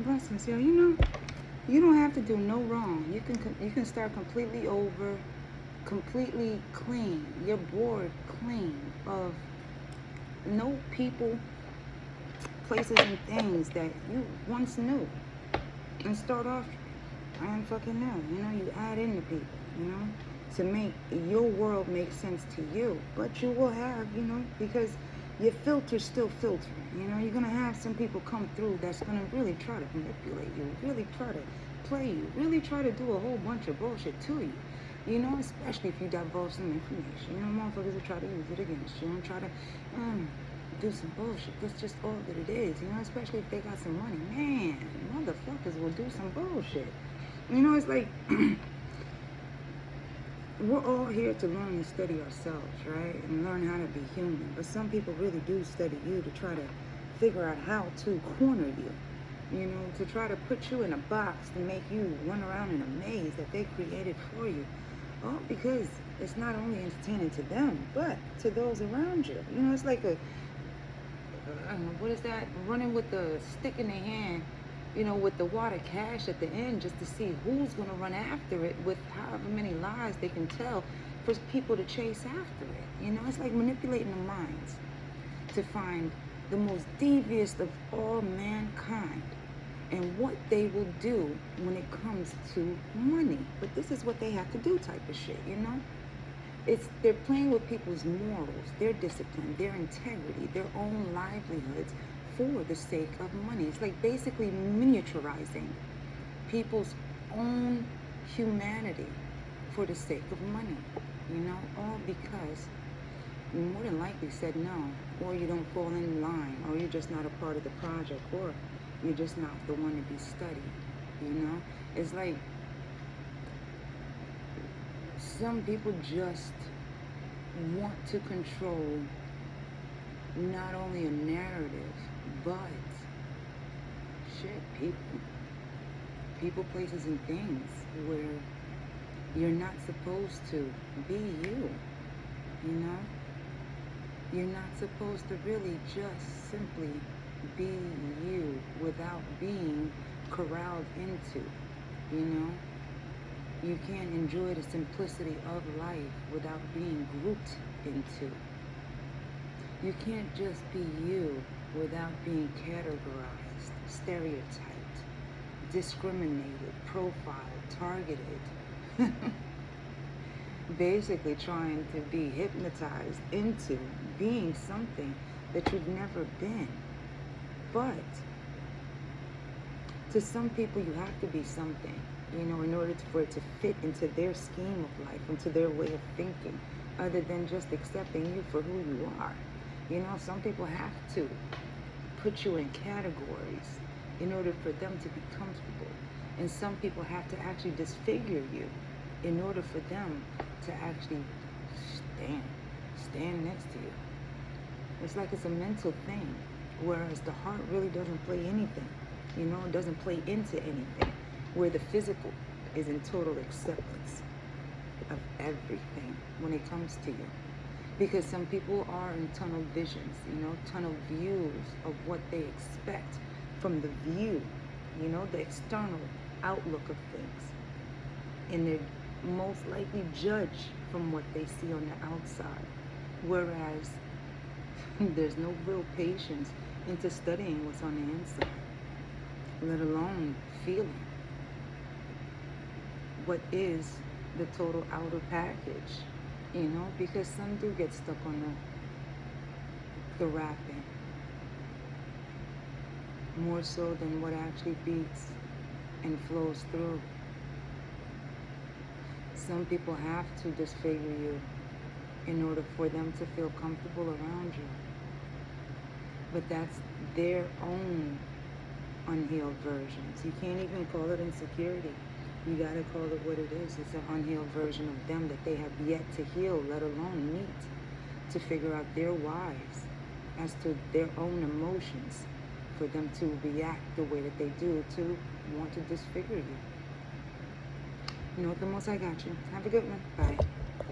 Blessings, yo. You know, you don't have to do no wrong. You can start completely over, completely clean. You're bored clean of no people, places, and things that you once knew, and start off. I am fucking new. You know, you add in the people. You know, to make your world make sense to you. But you will have, you know, because your filter's still filtering. You know, you're gonna have some people come through that's gonna really try to manipulate you, really try to play you, really try to do a whole bunch of bullshit to you. You know, especially if you divulge some information. You know, motherfuckers will try to use it against you and try to do some bullshit. That's just all that it is. You know, especially if they got some money. Man, motherfuckers will do some bullshit. You know, it's like we're all here to learn and study ourselves, right? And learn how to be human. But some people really do study you to try to figure out how to corner you. You know, to try to put you in a box to make you run around in a maze that they created for you. All because it's not only entertaining to them, but to those around you. You know, it's like I don't know, what is that? Running with the stick in their hand, you know, with the water cash at the end, just to see who's going to run after it with however many lies they can tell for people to chase after it. You know, it's like manipulating the minds to find the most devious of all mankind and what they will do when it comes to money. But this is what they have to do type of shit, you know? They're playing with people's morals, their discipline, their integrity, their own livelihoods for the sake of money. It's like basically miniaturizing people's own humanity for the sake of money, you know, all because you more than likely said no, or you don't fall in line, or you're just not a part of the project, or you're just not the one to be studied, you know? It's like some people just want to control not only a narrative, but shit, people, places, and things where you're not supposed to be you, you know? You're not supposed to really just simply be you without being corralled into, you know? You can't enjoy the simplicity of life without being grouped into. You can't just be you without being categorized, stereotyped, discriminated, profiled, targeted. Basically trying to be hypnotized into being something that you've never been. But to some people, you have to be something, you know, in order for it to fit into their scheme of life, into their way of thinking, other than just accepting you for who you are. You know, some people have to put you in categories in order for them to be comfortable. And some people have to actually disfigure you in order for them to actually stand next to you. It's like it's a mental thing, whereas the heart really doesn't play anything. You know, it doesn't play into anything, where the physical is in total acceptance of everything when it comes to you. Because some people are in tunnel visions, you know, tunnel views of what they expect from the view, you know, the external outlook of things. And they're most likely judge from what they see on the outside. Whereas there's no real patience into studying what's on the inside, let alone feeling what is the total outer package, you know, because some do get stuck on the wrapping more so than what actually beats and flows through. Some people have to disfigure you in order for them to feel comfortable around you. But that's their own unhealed versions. You can't even call it insecurity. You gotta call it what it is. It's an unhealed version of them that they have yet to heal, let alone meet, to figure out their whys as to their own emotions, for them to react the way that they do, to want to disfigure you. You know what, the most I got you. Have a good one. Bye.